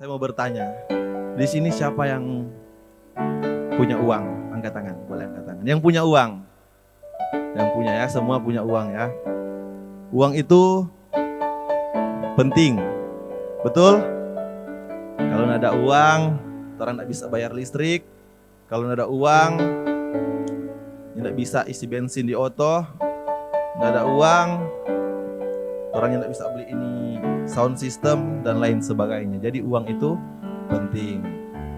Saya mau bertanya, di sini siapa yang punya uang? Angkat tangan, boleh angkat tangan. Yang punya uang, yang punya ya, semua punya uang ya. Uang itu penting, betul? Kalau nggak ada uang, orang nggak bisa bayar listrik. Kalau nggak ada uang, nggak bisa isi bensin di oto. Nggak ada uang, orang yang nggak bisa beli ini sound system dan lain sebagainya. Jadi uang itu penting.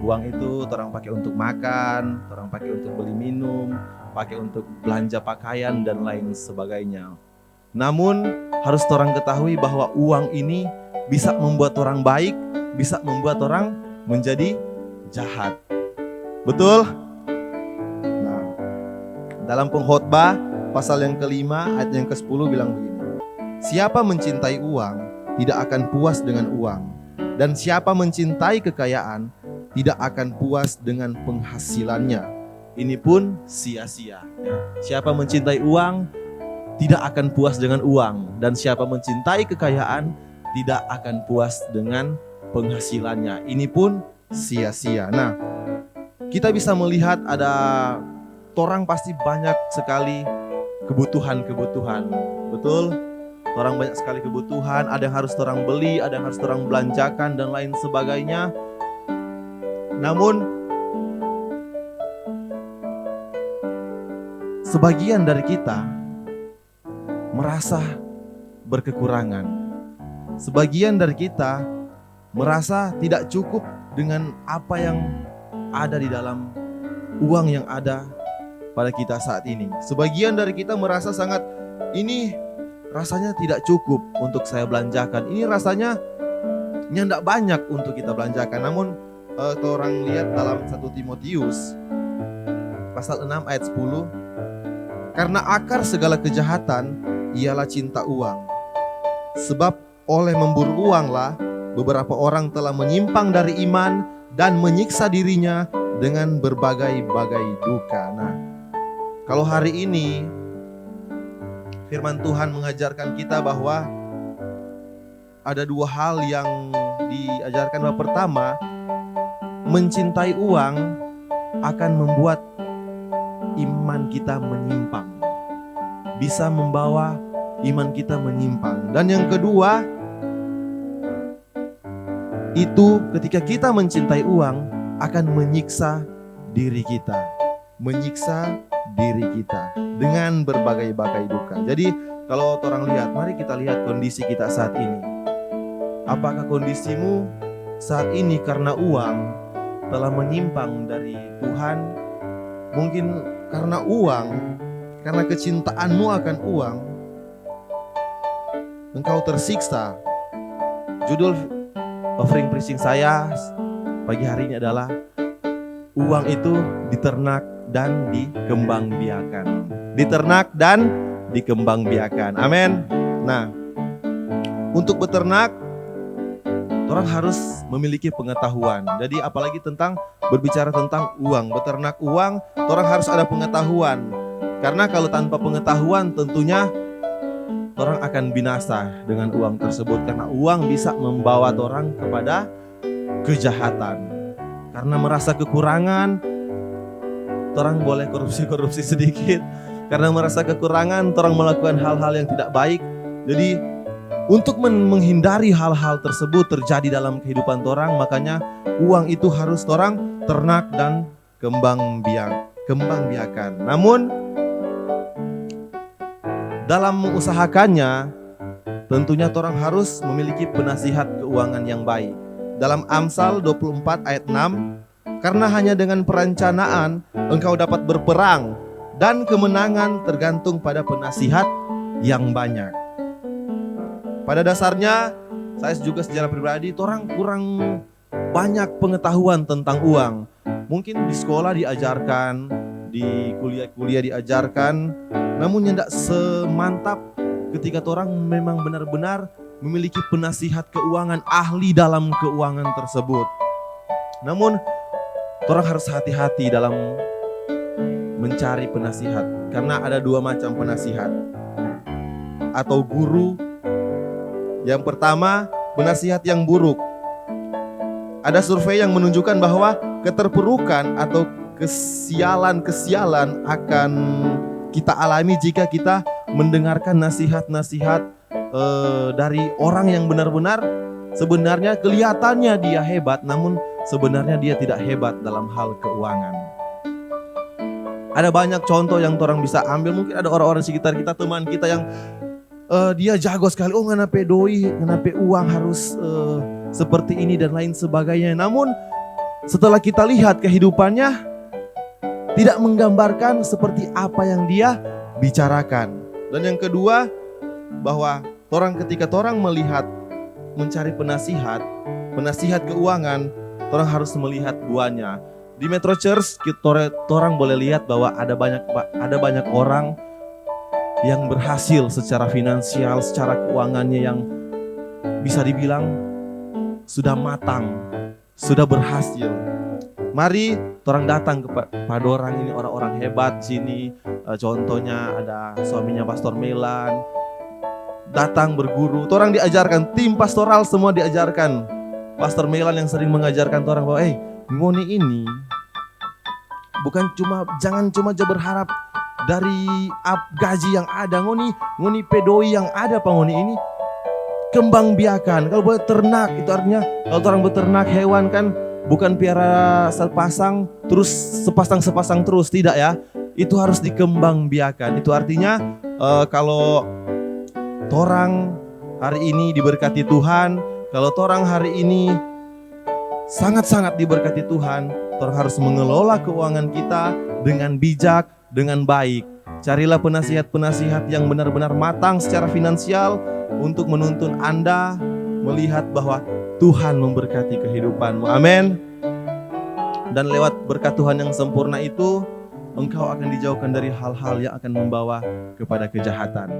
Uang itu orang pakai untuk makan, orang pakai untuk beli minum, pakai untuk belanja pakaian dan lain sebagainya. Namun harus orang ketahui bahwa uang ini bisa membuat orang baik, bisa membuat orang menjadi jahat. Betul? Nah, dalam Pengkhotbah pasal yang kelima ayat yang ke-10 bilang begini. Siapa mencintai uang tidak akan puas dengan uang, dan siapa mencintai kekayaan tidak akan puas dengan penghasilannya. Ini pun sia-sia. Siapa mencintai uang tidak akan puas dengan uang, dan siapa mencintai kekayaan tidak akan puas dengan penghasilannya. Ini pun sia-sia. Nah, kita bisa melihat ada orang pasti banyak sekali kebutuhan-kebutuhan. Betul? Orang banyak sekali kebutuhan, ada yang harus orang beli, ada yang harus orang belanjakan dan lain sebagainya. Namun sebagian dari kita merasa berkekurangan. Sebagian dari kita merasa tidak cukup dengan apa yang ada di dalam uang yang ada pada kita saat ini. Sebagian dari kita merasa sangat, ini rasanya tidak cukup untuk saya belanjakan. Ini rasanya tidak banyak untuk kita belanjakan. Namun kalau orang lihat dalam 1 Timotius pasal 6 ayat 10, karena akar segala kejahatan ialah cinta uang. Sebab oleh memburu uanglah beberapa orang telah menyimpang dari iman dan menyiksa dirinya dengan berbagai-bagai duka. Nah, kalau hari ini firman Tuhan mengajarkan kita bahwa ada dua hal yang diajarkan. Bahwa pertama, mencintai uang akan membuat iman kita menyimpang, bisa membawa iman kita menyimpang. Dan yang kedua, itu ketika kita mencintai uang akan menyiksa diri kita, menyiksa diri kita dengan berbagai-bagai duka. Jadi kalau orang lihat, mari kita lihat kondisi kita saat ini. Apakah kondisimu saat ini karena uang telah menyimpang dari Tuhan? Mungkin karena uang, karena kecintaanmu akan uang, engkau tersiksa. Judul offering preaching saya pagi hari ini adalah uang itu diternak dan dikembangbiakan. Diternak dan dikembangbiakan. Amin. Nah, untuk beternak, orang harus memiliki pengetahuan. Jadi apalagi tentang berbicara tentang uang, beternak uang, orang harus ada pengetahuan. Karena kalau tanpa pengetahuan tentunya orang akan binasa dengan uang tersebut. Karena uang bisa membawa orang kepada kejahatan. Karena merasa kekurangan, orang boleh korupsi sedikit. Karena merasa kekurangan, orang melakukan hal-hal yang tidak baik. Jadi untuk menghindari hal-hal tersebut terjadi dalam kehidupan orang, makanya uang itu harus orang ternak dan kembangbiakan. Namun dalam mengusahakannya, tentunya orang harus memiliki penasihat keuangan yang baik. Dalam Amsal 24 ayat 6, karena hanya dengan perencanaan engkau dapat berperang, dan kemenangan tergantung pada penasihat yang banyak. Pada dasarnya, saya juga secara pribadi, orang kurang banyak pengetahuan tentang uang. Mungkin di sekolah diajarkan, di kuliah-kuliah diajarkan, namun tidak semantap ketika orang memang benar-benar memiliki penasihat keuangan, ahli dalam keuangan tersebut. Namun, orang harus hati-hati dalam mencari penasihat, karena ada dua macam penasihat atau guru. Yang pertama, penasihat yang buruk. Ada survei yang menunjukkan bahwa keterpurukan atau kesialan-kesialan akan kita alami jika kita mendengarkan nasihat-nasihat dari orang yang benar-benar sebenarnya kelihatannya dia hebat, namun sebenarnya dia tidak hebat dalam hal keuangan. Ada banyak contoh yang orang bisa ambil. Mungkin ada orang-orang sekitar kita, teman kita yang dia jago sekali. Oh, nganape doi, nganape uang harus seperti ini dan lain sebagainya. Namun setelah kita lihat kehidupannya tidak menggambarkan seperti apa yang dia bicarakan. Dan yang kedua, bahwa ketika orang melihat mencari penasihat keuangan, orang harus melihat duanya. Di Metro Church orang boleh lihat bahwa ada banyak orang yang berhasil secara finansial, secara keuangannya yang bisa dibilang sudah matang, sudah berhasil. Mari orang datang kepada orang ini, orang-orang hebat di sini. Contohnya ada suaminya Pastor Melan, datang berguru. Orang diajarkan, tim pastoral semua diajarkan. Pastor Melan yang sering mengajarkan orang bahwa ngoni ini jangan cuma aja berharap dari gaji yang ada, ngoni pedoi yang ada ngoni ini kembang biakan. Kalau boleh ternak, itu artinya kalau orang beternak hewan kan bukan piara sepasang terus sepasang terus, tidak ya. Itu harus dikembang biakan. Itu artinya kalau orang hari ini diberkati Tuhan, kalau orang hari ini sangat-sangat diberkati Tuhan, orang harus mengelola keuangan kita dengan bijak, dengan baik. Carilah penasihat-penasihat yang benar-benar matang secara finansial untuk menuntun Anda melihat bahwa Tuhan memberkati kehidupanmu. Amin. Dan lewat berkat Tuhan yang sempurna itu, engkau akan dijauhkan dari hal-hal yang akan membawa kepada kejahatan.